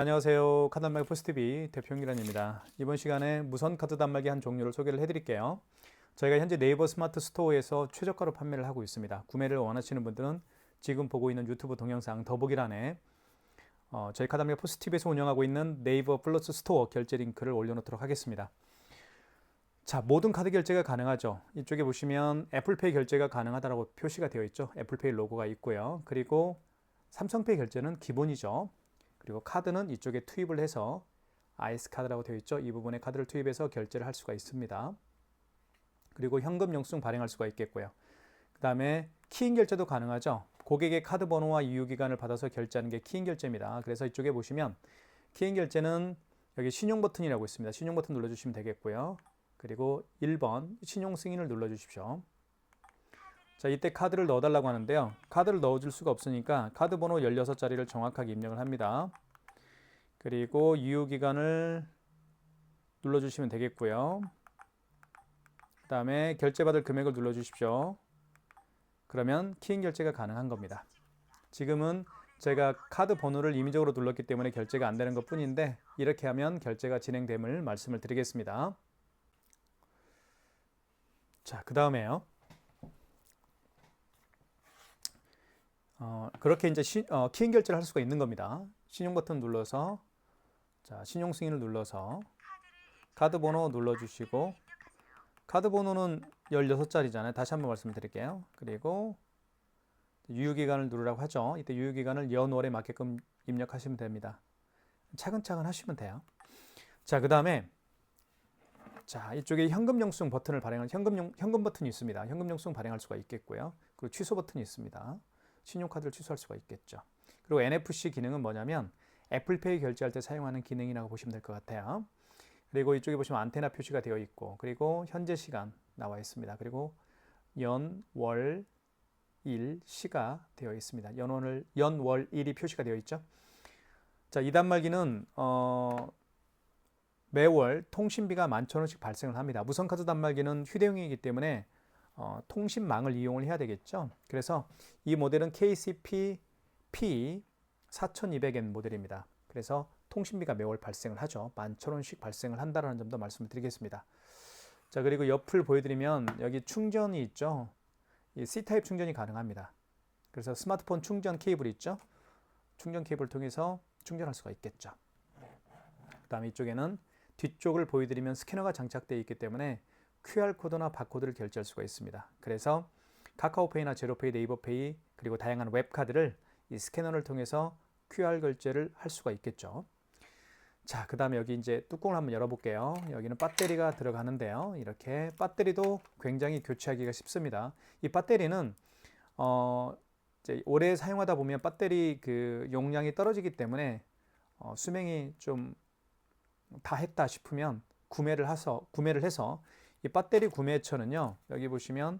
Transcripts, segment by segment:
안녕하세요. 카드 단말기 포스티비 대표 홍기란입니다. 이번 시간에 무선 카드 단말기 한 종류를 소개를 해드릴게요. 저희가 현재 네이버 스마트 스토어에서 최저가로 판매를 하고 있습니다. 구매를 원하시는 분들은 지금 보고 있는 유튜브 동영상 더보기란에 저희 카드 단말기 포스티비에서 운영하고 있는 네이버 플러스 스토어 결제 링크를 올려놓도록 하겠습니다. 자, 모든 카드 결제가 가능하죠. 이쪽에 보시면 애플페이 결제가 가능하다고 표시가 되어 있죠. 애플페이 로고가 있고요. 그리고 삼성페이 결제는 기본이죠. 그리고 카드는 이쪽에 투입을 해서 아이스 카드라고 되어 있죠. 이 부분에 카드를 투입해서 결제를 할 수가 있습니다. 그리고 현금 영수증 발행할 수가 있겠고요. 그 다음에 키인 결제도 가능하죠. 고객의 카드 번호와 유효기간을 받아서 결제하는 게 키인 결제입니다. 그래서 이쪽에 보시면 키인 결제는 여기 신용 버튼이라고 있습니다. 신용 버튼 눌러주시면 되겠고요. 그리고 1번 신용 승인을 눌러주십시오. 자, 이때 카드를 넣어달라고 하는데요. 카드를 넣어줄 수가 없으니까 카드 번호 16자리를 정확하게 입력을 합니다. 그리고 유효기간을 눌러주시면 되겠고요. 그 다음에 결제받을 금액을 눌러주십시오. 그러면 키인 결제가 가능한 겁니다. 지금은 제가 카드 번호를 임의적으로 눌렀기 때문에 결제가 안 되는 것 뿐인데 이렇게 하면 결제가 진행됨을 말씀을 드리겠습니다. 자, 그 다음에요. 그렇게 이제 키인 결제를 할 수가 있는 겁니다. 신용 버튼 눌러서 자, 신용 승인을 눌러서 카드 번호 눌러주시고 카드 번호는 16자리잖아요. 다시 한번 말씀드릴게요. 그리고 유효기간을 누르라고 하죠. 이때 유효기간을 연월에 맞게끔 입력하시면 됩니다. 차근차근 하시면 돼요. 자, 그 다음에 자, 이쪽에 현금 영수증 버튼을 발행할 현금 버튼이 있습니다. 현금 영수증 발행할 수가 있겠고요. 그리고 취소 버튼이 있습니다. 신용카드를 취소할 수가 있겠죠. 그리고 NFC 기능은 뭐냐면 애플페이 결제할 때 사용하는 기능이라고 보시면 될 것 같아요. 그리고 이쪽에 보시면 안테나 표시가 되어 있고 그리고 현재 시간 나와 있습니다. 그리고 연, 월, 일, 시가 되어 있습니다. 연, 월, 일이 표시가 되어 있죠. 자, 이 단말기는 매월 통신비가 11,000원씩 발생을 합니다. 무선카드 단말기는 휴대용이기 때문에 통신망을 이용을 해야 되겠죠. 그래서 이 모델은 KCP P4200N 모델입니다. 그래서 통신비가 매월 발생을 하죠. 11,000원씩 발생을 한다는 점도 말씀을 드리겠습니다. 자, 그리고 옆을 보여드리면 여기 충전이 있죠. 이 C타입 충전이 가능합니다. 그래서 스마트폰 충전 케이블이 있죠. 충전 케이블을 통해서 충전할 수가 있겠죠. 그 다음에 이쪽에는 뒤쪽을 보여드리면 스캐너가 장착되어 있기 때문에 QR코드나 바코드를 결제할 수가 있습니다. 그래서 카카오페이나 제로페이, 네이버페이 그리고 다양한 웹카드를 이 스캐너를 통해서 QR 결제를 할 수가 있겠죠. 자, 그 다음에 여기 이제 뚜껑을 한번 열어볼게요. 여기는 배터리가 들어가는데요. 이렇게 배터리도 굉장히 교체하기가 쉽습니다. 이 배터리는 이제 오래 사용하다 보면 배터리 그 용량이 떨어지기 때문에 수명이 좀 다 했다 싶으면 구매를 해서 이 배터리 구매처는요. 여기 보시면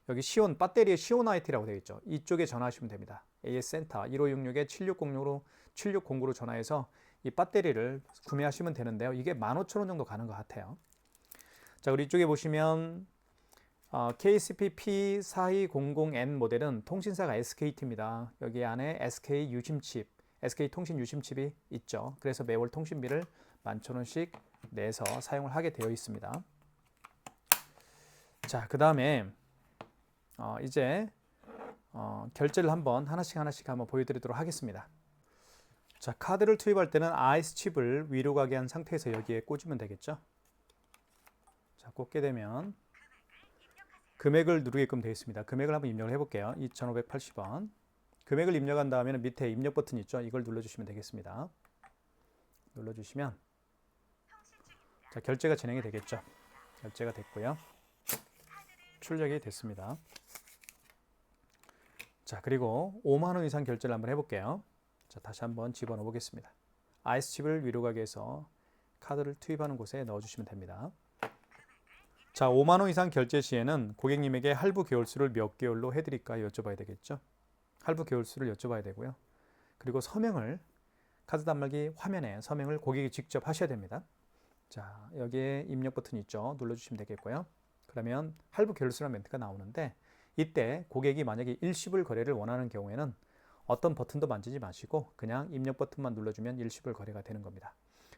여기 시온 배터리의 시온IT라고 되어 있죠. 이쪽에 전화하시면 됩니다. AS센터 1566-7606으로 7609로 전화해서 이 배터리를 구매하시면 되는데요. 이게 15,000원 정도 가는 것 같아요. 자, 그리고 이쪽에 보시면 KCP P4200N 모델은 통신사가 SKT입니다. 여기 안에 SK 유심칩, SK 통신 유심칩이 있죠. 그래서 매월 통신비를 11,000원씩 내서 사용을 하게 되어 있습니다. 자, 그 다음에 이제 결제를 하나씩 한번 보여드리도록 하겠습니다. 자, 카드를 투입할 때는 아이스 칩을 위로 가게 한 상태에서 여기에 꽂으면 되겠죠. 자, 꽂게 되면 금액을 누르게끔 되어 있습니다. 금액을 한번 입력을 해볼게요. 2,580원. 금액을 입력한 다음에는 밑에 입력 버튼 있죠. 이걸 눌러주시면 되겠습니다. 눌러주시면 자, 결제가 진행이 되겠죠. 결제가 됐고요. 출력이 됐습니다. 자, 그리고 5만 원 이상 결제를 한번 해볼게요. 자, 다시 한번 집어넣어 보겠습니다. 아이스칩을 위로 가게 해서 카드를 투입하는 곳에 넣어주시면 됩니다. 자, 5만 원 이상 결제 시에는 고객님에게 할부 개월수를 몇 개월로 해드릴까 여쭤봐야 되겠죠. 할부 개월수를 여쭤봐야 되고요. 그리고 서명을 카드 단말기 화면에 서명을 고객이 직접 하셔야 됩니다. 자, 여기에 입력 버튼이 있죠. 눌러주시면 되겠고요. 그러면 할부 개월수라는 멘트가 나오는데 이때 고객이 만약에 일시불 거래를 원하는 경우에는 어떤 버튼도 만지지 마시고 그냥 입력 버튼만 눌러주면 일시불 거래가 되는 겁니다.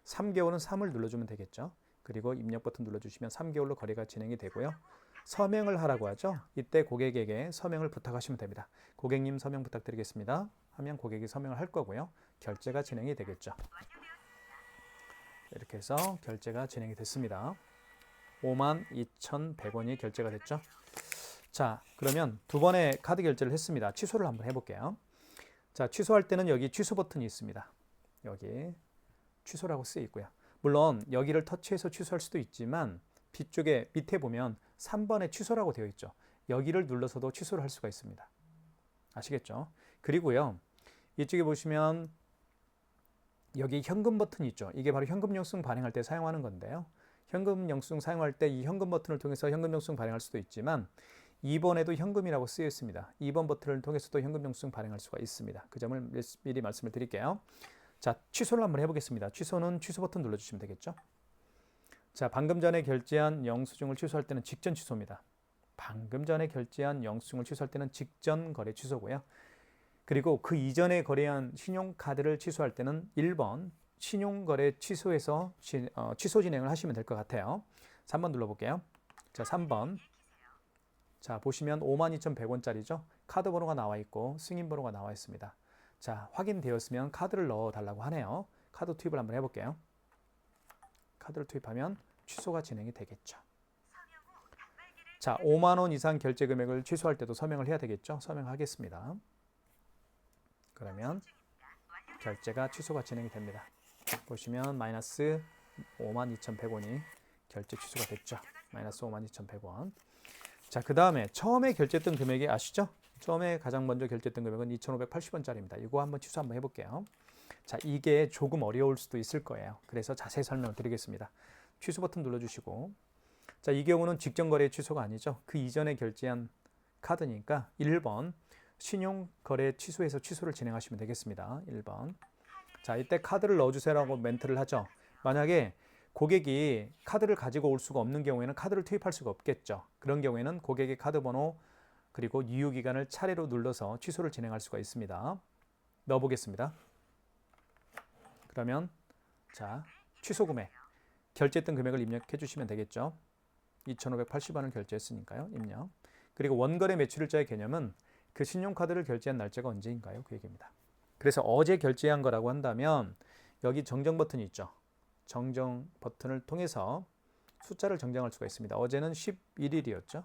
3개월은 3을 눌러주면 되겠죠. 그리고 입력 버튼 눌러주시면 3개월로 거래가 진행이 되고요. 서명을 하라고 하죠. 이때 고객에게 서명을 부탁하시면 됩니다. 고객님 서명 부탁드리겠습니다 하면 고객이 서명을 할 거고요. 결제가 진행이 되겠죠. 이렇게 해서 결제가 진행이 됐습니다. 52,100원이 결제가 됐죠. 자, 그러면 두 번의 카드 결제를 했습니다. 취소를 한번 해볼게요. 자, 취소할 때는 여기 취소 버튼이 있습니다. 여기 취소라고 쓰여 있고요. 물론 여기를 터치해서 취소할 수도 있지만 뒤쪽에 밑에 보면 3번에 취소라고 되어 있죠. 여기를 눌러서도 취소를 할 수가 있습니다. 아시겠죠? 그리고요. 이쪽에 보시면 여기 현금 버튼이 있죠. 이게 바로 현금 영수증 발행할 때 사용하는 건데요. 현금 영수증 사용할 때 이 현금 버튼을 통해서 현금 영수증 발행할 수도 있지만 2번에도 현금이라고 쓰여 있습니다. 2번 버튼을 통해서도 현금 영수증 발행할 수가 있습니다. 그 점을 미리 말씀을 드릴게요. 자, 취소를 한번 해보겠습니다. 취소는 취소 버튼 눌러주시면 되겠죠. 자, 방금 전에 결제한 영수증을 취소할 때는 직전 취소입니다. 방금 전에 결제한 영수증을 취소할 때는 직전 거래 취소고요. 그리고 그 이전에 거래한 신용카드를 취소할 때는 1번 신용거래 취소해서 취소 진행을 하시면 될 것 같아요. 3번 눌러볼게요. 자, 3번. 자, 보시면 52,100원짜리죠. 카드 번호가 나와 있고 승인 번호가 나와 있습니다. 자, 확인되었으면 카드를 넣어 달라고 하네요. 카드 투입을 한번 해볼게요. 카드를 투입하면 취소가 진행이 되겠죠. 자, 5만 원 이상 결제 금액을 취소할 때도 서명을 해야 되겠죠. 서명하겠습니다. 그러면 결제가 취소가 진행이 됩니다. 보시면 마이너스 52,100원이 결제 취소가 됐죠. 마이너스 52,100원. 자, 그 다음에 처음에 결제했던 금액이 아시죠? 처음에 가장 먼저 결제했던 금액은 2,580원짜리입니다. 이거 한번 취소 한번 해볼게요. 자, 이게 조금 어려울 수도 있을 거예요. 그래서 자세히 설명을 드리겠습니다. 취소 버튼 눌러주시고, 자, 이 경우는 직전 거래 취소가 아니죠. 그 이전에 결제한 카드니까 1번 신용거래 취소해서 취소를 진행하시면 되겠습니다. 1번. 자, 이때 카드를 넣어주세요라고 멘트를 하죠. 만약에 고객이 카드를 가지고 올 수가 없는 경우에는 카드를 투입할 수가 없겠죠. 그런 경우에는 고객의 카드 번호 그리고 유효기간을 차례로 눌러서 취소를 진행할 수가 있습니다. 넣어보겠습니다. 그러면 자, 취소 금액, 결제했던 금액을 입력해 주시면 되겠죠. 2,580원을 결제했으니까요. 입력. 그리고 원거래 매출일자의 개념은 그 신용카드를 결제한 날짜가 언제인가요? 그 얘기입니다. 그래서 어제 결제한 거라고 한다면 여기 정정 버튼이 있죠. 정정 버튼을 통해서 숫자를 정정할 수가 있습니다. 어제는 11일이었죠.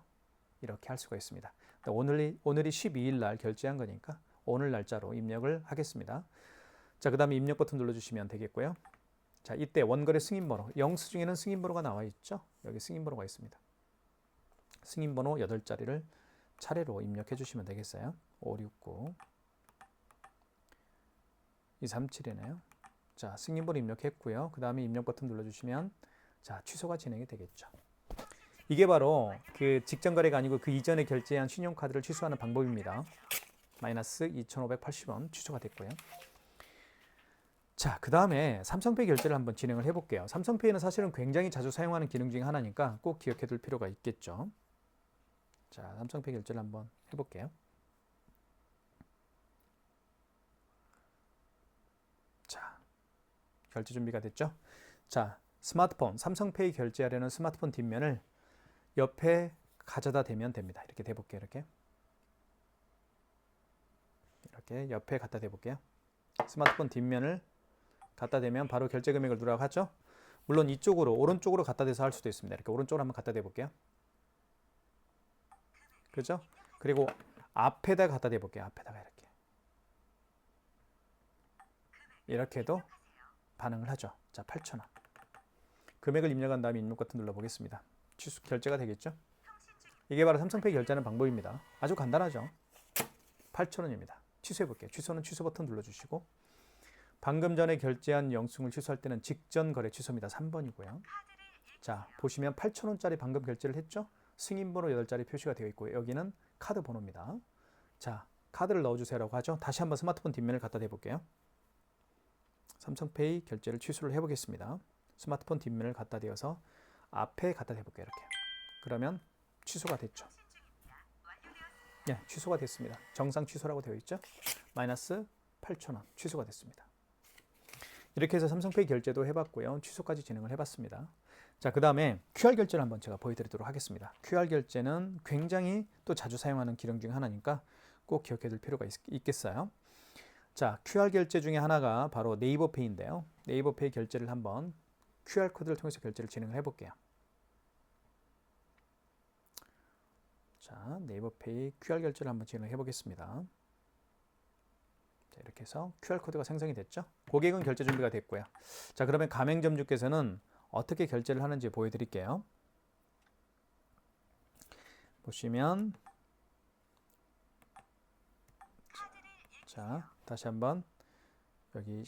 이렇게 할 수가 있습니다. 오늘이 12일 날 결제한 거니까 오늘 날짜로 입력을 하겠습니다. 자, 그 다음에 입력 버튼 눌러주시면 되겠고요. 자, 이때 원거래 승인번호, 영수증에는 승인번호가 나와 있죠. 여기 승인번호가 있습니다. 승인번호 8자리를 차례로 입력해 주시면 되겠어요. 569 237이네요. 자, 승인번호 입력했고요. 그 다음에 입력 버튼 눌러주시면 자, 취소가 진행이 되겠죠. 이게 바로 그 직전 거래가 아니고 그 이전에 결제한 신용카드를 취소하는 방법입니다. 마이너스 2,580원 취소가 됐고요. 자, 그 다음에 삼성페이 결제를 한번 진행을 해볼게요. 삼성페이는 사실은 굉장히 자주 사용하는 기능 중에 하나니까 꼭 기억해 둘 필요가 있겠죠. 자, 삼성페이 결제를 한번 해볼게요. 자, 결제 준비가 됐죠? 자, 스마트폰, 삼성페이 결제하려는 스마트폰 뒷면을 옆에 가져다 대면 됩니다. 이렇게 대볼게요. 이렇게 옆에 갖다 대볼게요. 스마트폰 뒷면을 갖다 대면 바로 결제 금액을 누르라고 하죠. 물론 이쪽으로 오른쪽으로 갖다 대서 할 수도 있습니다. 이렇게 오른쪽으로 한번 갖다 대볼게요. 그죠? 그리고 앞에다 갖다 대볼게요. 앞에다가 이렇게 해도 반응을 하죠. 자, 8,000원. 금액을 입력한 다음에 입력 버튼 눌러보겠습니다. 취소 결제가 되겠죠? 이게 바로 삼성페이 결제하는 방법입니다. 아주 간단하죠? 8,000원입니다. 취소해볼게요. 취소는 취소 버튼 눌러주시고 방금 전에 결제한 영수증을 취소할 때는 직전 거래 취소입니다. 3번이고요. 자, 보시면 8,000원짜리 방금 결제를 했죠? 승인번호 8자리 표시가 되어 있고 여기는 카드 번호입니다. 자, 카드를 넣어주세요라고 하죠. 다시 한번 스마트폰 뒷면을 갖다 대볼게요. 삼성페이 결제를 취소를 해보겠습니다. 스마트폰 뒷면을 갖다 대어서 앞에 갖다 대볼게요. 이렇게. 그러면 취소가 됐죠. 예, 취소가 됐습니다. 정상 취소라고 되어 있죠. 마이너스 8,000원 취소가 됐습니다. 이렇게 해서 삼성페이 결제도 해봤고요. 취소까지 진행을 해봤습니다. 자, 그 다음에 QR 결제를 한번 제가 보여드리도록 하겠습니다. QR 결제는 굉장히 또 자주 사용하는 기능 중 하나니까 꼭 기억해 둘 필요가 있겠어요. 자, QR 결제 중에 하나가 바로 네이버페이인데요. 네이버페이 결제를 한번 QR코드를 통해서 결제를 진행을 해볼게요. 자, 네이버페이 QR 결제를 한번 진행해 보겠습니다. 자, 이렇게 해서 QR코드가 생성이 됐죠. 고객은 결제 준비가 됐고요. 자, 그러면 가맹점주께서는 어떻게 결제를 하는지 보여드릴게요. 보시면 자, 다시 한번 여기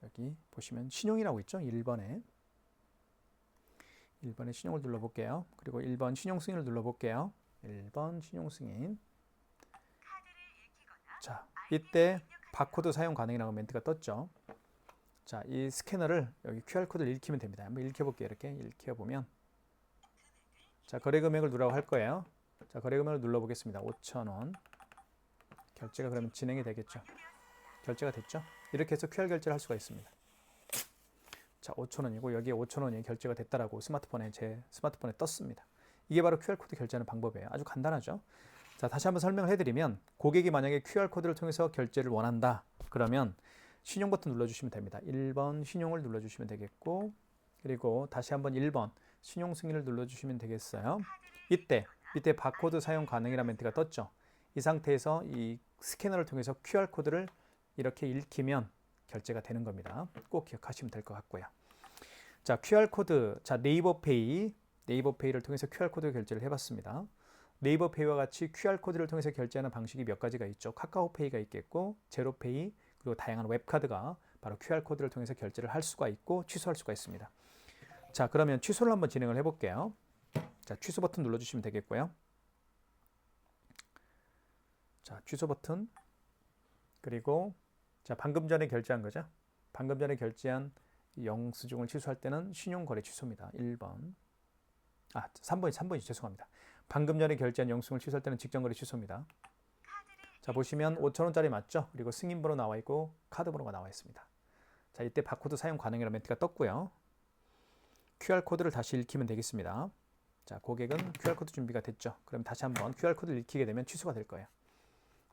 여기 보시면 신용이라고 있죠. 1번에 신용을 눌러볼게요. 그리고 1번 신용 승인을 눌러볼게요. 1번 신용 승인. 자, 이때 바코드 사용 가능이라고 멘트가 떴죠. 자, 이 스캐너를 여기 QR코드를 읽히면 됩니다. 한번 읽혀볼게요. 이렇게 읽혀보면 자, 거래 금액을 누르라고 할 거예요. 자, 거래 금액을 눌러보겠습니다. 5,000원. 결제가 그러면 진행이 되겠죠. 결제가 됐죠. 이렇게 해서 QR 결제를 할 수가 있습니다. 자, 5,000원이고 여기에 5,000원이 결제가 됐다라고 제 스마트폰에 떴습니다. 이게 바로 QR코드 결제하는 방법이에요. 아주 간단하죠. 자, 다시 한번 설명을 해드리면 고객이 만약에 QR코드를 통해서 결제를 원한다. 그러면 신용 버튼 눌러주시면 됩니다. 1번 신용을 눌러주시면 되겠고 그리고 다시 한번 1번 신용 승인을 눌러주시면 되겠어요. 이때 밑에 바코드 사용 가능이라는 멘트가 떴죠. 이 상태에서 이 스캐너를 통해서 QR코드를 이렇게 읽히면 결제가 되는 겁니다. 꼭 기억하시면 될 것 같고요. 자, QR코드, 자, 네이버페이를 통해서 QR코드 결제를 해봤습니다. 네이버페이와 같이 QR코드를 통해서 결제하는 방식이 몇 가지가 있죠. 카카오페이가 있겠고, 제로페이, 그리고 다양한 웹카드가 바로 QR코드를 통해서 결제를 할 수가 있고 취소할 수가 있습니다. 자, 그러면 취소를 한번 진행을 해볼게요. 자, 취소 버튼 눌러주시면 되겠고요. 자, 취소 버튼. 그리고 자, 방금 전에 결제한 거죠. 방금 전에 결제한 영수증을 취소할 때는 신용거래 취소입니다. 1번. 3번이 죄송합니다. 방금 전에 결제한 영수증을 취소할 때는 직전거래 취소입니다. 자, 보시면 5,000원짜리 맞죠? 그리고 승인번호 나와 있고 카드번호가 나와 있습니다. 자, 이때 바코드 사용 가능이라는 멘트가 떴고요. QR코드를 다시 읽히면 되겠습니다. 자, 고객은 QR코드 준비가 됐죠. 그럼 다시 한번 QR코드를 읽히게 되면 취소가 될 거예요.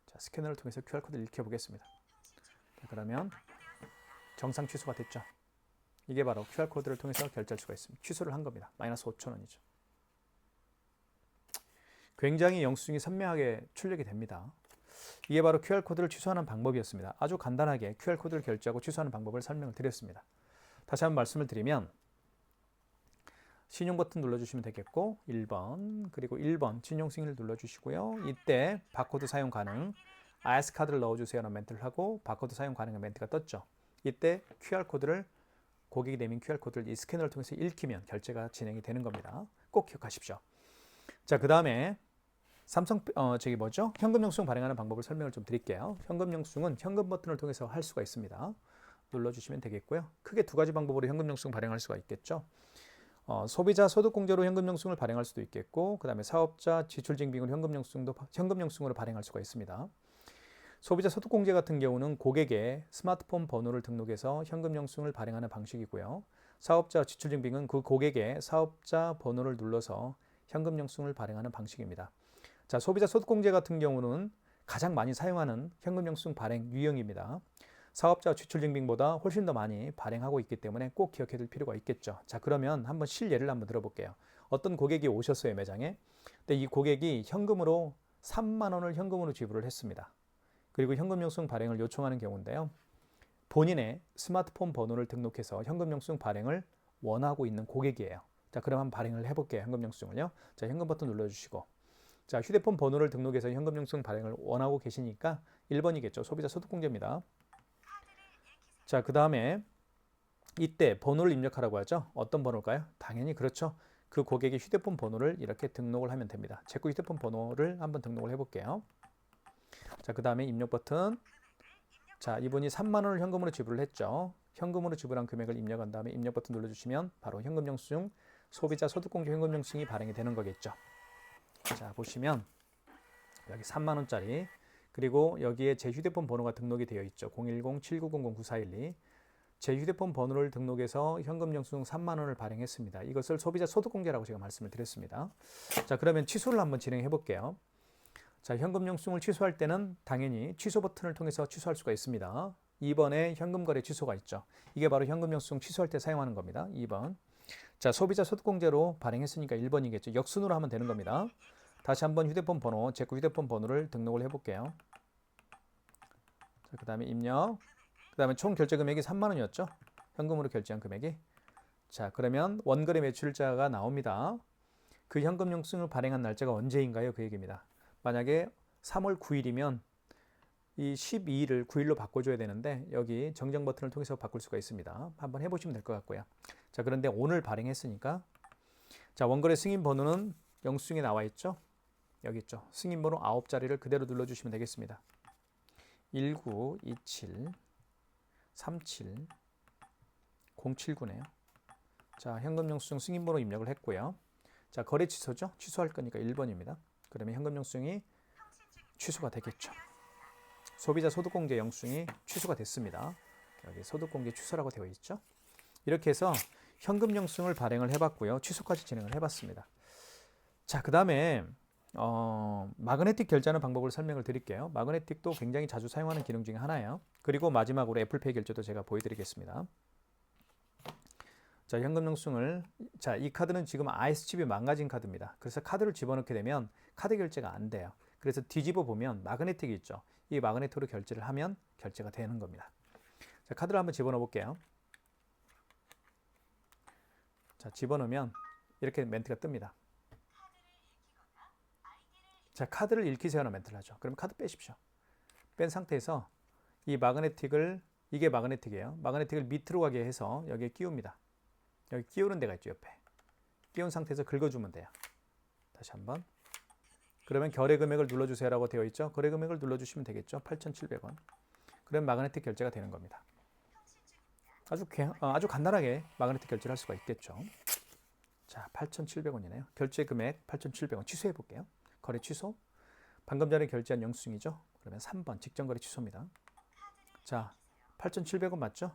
자, 스캐너를 통해서 QR코드를 읽혀보겠습니다. 자, 그러면 정상 취소가 됐죠. 이게 바로 QR코드를 통해서 결제할 수가 있습니다. 취소를 한 겁니다. 마이너스 5,000원이죠. 굉장히 영수증이 선명하게 출력이 됩니다. 이게 바로 QR코드를 취소하는 방법이었습니다. 아주 간단하게 QR코드를 결제하고 취소하는 방법을 설명을 드렸습니다. 다시 한번 말씀을 드리면 신용 버튼 눌러주시면 되겠고 1번 그리고 1번 신용 승인을 눌러주시고요. 이때 바코드 사용 가능 IS카드를 넣어주세요 라는 멘트를 하고 바코드 사용 가능한 멘트가 떴죠. 이때 QR코드를 고객이 내민 QR코드를 이 스캐너를 통해서 읽히면 결제가 진행이 되는 겁니다. 꼭 기억하십시오. 자, 그 다음에 현금 영수증 발행하는 방법을 설명을 좀 드릴게요. 현금 영수증은 현금 버튼을 통해서 할 수가 있습니다. 눌러주시면 되겠고요. 크게 두 가지 방법으로 현금 영수증 발행할 수가 있겠죠. 소비자 소득공제로 현금 영수증을 발행할 수도 있겠고, 그 다음에 사업자 지출증빙으로 현금 영수증으로 발행할 수가 있습니다. 소비자 소득공제 같은 경우는 고객의 스마트폰 번호를 등록해서 현금 영수증을 발행하는 방식이고요. 사업자 지출증빙은 그 고객의 사업자 번호를 눌러서 현금 영수증을 발행하는 방식입니다. 자, 소비자 소득공제 같은 경우는 가장 많이 사용하는 현금 영수증 발행 유형입니다. 사업자 지출증빙보다 훨씬 더 많이 발행하고 있기 때문에 꼭 기억해 둘 필요가 있겠죠. 자, 그러면 한번 실예를 한번 들어볼게요. 어떤 고객이 오셨어요, 매장에. 근데 이 고객이 3만 원을 현금으로 지불을 했습니다. 그리고 현금 영수증 발행을 요청하는 경우인데요. 본인의 스마트폰 번호를 등록해서 현금 영수증 발행을 원하고 있는 고객이에요. 자, 그럼 한번 발행을 해볼게요. 현금 영수증을요. 자, 현금 버튼 눌러주시고. 자, 휴대폰 번호를 등록해서 현금 영수증 발행을 원하고 계시니까 1번이겠죠. 소비자 소득공제입니다. 자, 그 다음에 이때 번호를 입력하라고 하죠. 어떤 번호일까요? 당연히 그렇죠. 그 고객의 휴대폰 번호를 이렇게 등록을 하면 됩니다. 제 거 휴대폰 번호를 한번 등록을 해볼게요. 자, 그 다음에 입력 버튼. 자, 이분이 3만 원을 현금으로 지불을 했죠. 현금으로 지불한 금액을 입력한 다음에 입력 버튼 눌러주시면 바로 현금 영수증 소비자 소득공제 현금 영수증이 발행이 되는 거겠죠. 자, 보시면 여기 3만 원짜리, 그리고 여기에 제 휴대폰 번호가 등록이 되어 있죠. 010-7900-9412. 제 휴대폰 번호를 등록해서 현금 영수증 3만 원을 발행했습니다. 이것을 소비자 소득공제라고 제가 말씀을 드렸습니다. 자, 그러면 취소를 한번 진행해 볼게요. 자, 현금 영수증을 취소할 때는 당연히 취소 버튼을 통해서 취소할 수가 있습니다. 2번에 현금 거래 취소가 있죠. 이게 바로 현금 영수증 취소할 때 사용하는 겁니다. 2번. 자, 소비자 소득공제로 발행했으니까 1번이겠죠. 역순으로 하면 되는 겁니다. 다시 한번 휴대폰 번호, 제 휴대폰 번호를 등록을 해볼게요. 그 다음에 입력. 그 다음에 총 결제 금액이 3만 원이었죠. 현금으로 결제한 금액이. 자, 그러면 원거래 매출자가 나옵니다. 그 현금 영수증을 발행한 날짜가 언제인가요? 그 얘기입니다. 만약에 3월 9일이면 이 12일을 9일로 바꿔줘야 되는데 여기 정정 버튼을 통해서 바꿀 수가 있습니다. 한번 해보시면 될 것 같고요. 자, 그런데 오늘 발행했으니까, 자, 원거래 승인 번호는 영수증에 나와 있죠. 여기 있죠. 승인 번호 9자리를 그대로 눌러주시면 되겠습니다. 1927 37 079네요. 자, 현금 영수증 승인 번호 입력을 했고요. 자, 거래 취소죠. 취소할 거니까 1번입니다. 그러면 현금 영수증이 취소가 되겠죠. 소비자 소득공제 영수증이 취소가 됐습니다. 여기 소득공제 취소라고 되어 있죠. 이렇게 해서 현금 영수증을 발행을 해봤고요. 취소까지 진행을 해봤습니다. 자, 그 다음에 마그네틱 결제하는 방법을 설명을 드릴게요. 마그네틱도 굉장히 자주 사용하는 기능 중에 하나예요. 그리고 마지막으로 애플페이 결제도 제가 보여드리겠습니다. 자, 현금 영수증을, 자, 이 카드는 지금 IS칩이 망가진 카드입니다. 그래서 카드를 집어넣게 되면 카드 결제가 안 돼요. 그래서 뒤집어 보면 마그네틱이 있죠. 이 마그네틱으로 결제를 하면 결제가 되는 겁니다. 자, 카드를 한번 집어넣어 볼게요. 자, 집어넣으면 이렇게 멘트가 뜹니다. 자, 카드를 읽히세요라는 멘트를 하죠. 그러면 카드 빼십시오. 뺀 상태에서 이 마그네틱을, 이게 마그네틱이에요. 마그네틱을 밑으로 가게 해서 여기에 끼웁니다. 여기 끼우는 데가 있죠, 옆에. 끼운 상태에서 긁어주면 돼요. 다시 한번. 그러면 거래 금액을 눌러주세요라고 되어 있죠. 거래 금액을 눌러주시면 되겠죠. 8,700원. 그러면 마그네틱 결제가 되는 겁니다. 아주 간단하게 마그네틱 결제를 할 수가 있겠죠. 자, 8,700원이네요. 결제 금액 8,700원 취소해 볼게요. 거래 취소. 방금 전에 결제한 영수증이죠. 그러면 3번 직전 거래 취소입니다. 자, 8,700원 맞죠?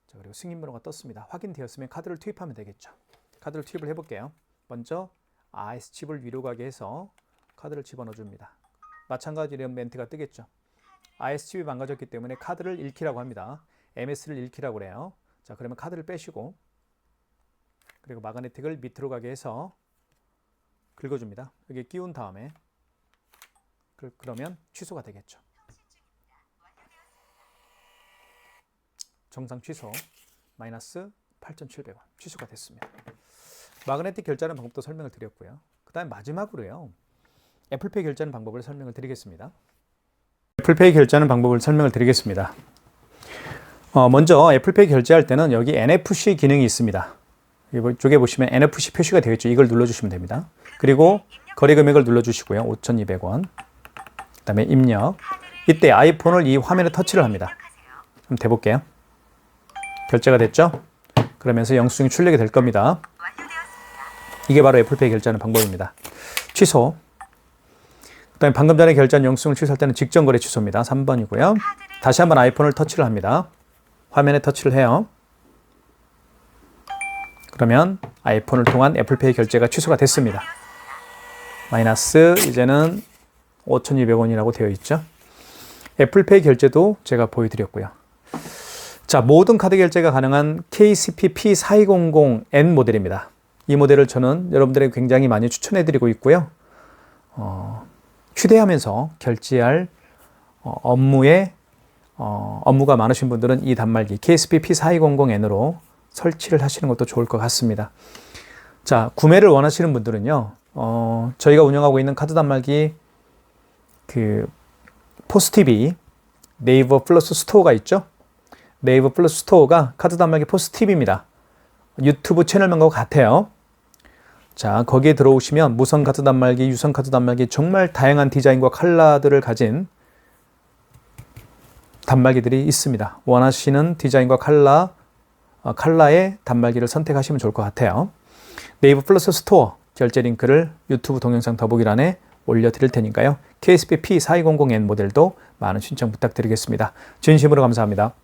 자, 그리고 승인번호가 떴습니다. 확인되었으면 카드를 투입하면 되겠죠. 카드를 투입을 해볼게요. 먼저 IS칩을 위로 가게 해서 카드를 집어넣어 줍니다. 마찬가지로 이런 멘트가 뜨겠죠. IS칩이 망가졌기 때문에 카드를 잃기라고 합니다. MS를 잃기라고 그래요. 자, 그러면 카드를 빼시고, 그리고 마그네틱을 밑으로 가게 해서 긁어줍니다. 여기 끼운 다음에 그러면 취소가 되겠죠. 정상 취소 마이너스 8,700원 취소가 됐습니다. 마그네틱 결제하는 방법도 설명을 드렸고요. 그 다음에 마지막으로요, 애플페이 결제하는 방법을 설명을 드리겠습니다. 애플페이 결제하는 방법을 설명을 드리겠습니다. 먼저 애플페이 결제할 때는 여기 NFC 기능이 있습니다. 이쪽에 보시면 NFC 표시가 되어 있죠. 이걸 눌러주시면 됩니다. 그리고 거래 금액을 눌러주시고요. 5,200원. 그 다음에 입력. 이때 아이폰을 이 화면에 터치를 합니다. 한번 대볼게요. 결제가 됐죠? 그러면서 영수증이 출력이 될 겁니다. 이게 바로 애플페이 결제하는 방법입니다. 취소. 그 다음에 방금 전에 결제한 영수증을 취소할 때는 직전 거래 취소입니다. 3번이고요. 다시 한번 아이폰을 터치를 합니다. 화면에 터치를 해요. 그러면 아이폰을 통한 애플페이 결제가 취소가 됐습니다. 마이너스 이제는 5,200원이라고 되어 있죠. 애플페이 결제도 제가 보여드렸고요. 자, 모든 카드 결제가 가능한 KCP P4200N 모델입니다. 이 모델을 저는 여러분들에게 굉장히 많이 추천해드리고 있고요. 휴대하면서 결제할 업무가 많으신 분들은 이 단말기 KCP P4200N으로 설치를 하시는 것도 좋을 것 같습니다. 자, 구매를 원하시는 분들은요, 저희가 운영하고 있는 카드 단말기 포스TV 네이버 플러스 스토어가 있죠. 네이버 플러스 스토어가 카드 단말기 포스TV입니다. 유튜브 채널명과 같아요. 자, 거기에 들어오시면 무선 카드 단말기, 유선 카드 단말기, 정말 다양한 디자인과 컬러들을 가진 단말기들이 있습니다. 원하시는 디자인과 컬러의 단말기를 선택하시면 좋을 것 같아요. 네이버 플러스 스토어 결제 링크를 유튜브 동영상 더보기란에 올려드릴 테니까요. KSP P4200N 모델도 많은 신청 부탁드리겠습니다. 진심으로 감사합니다.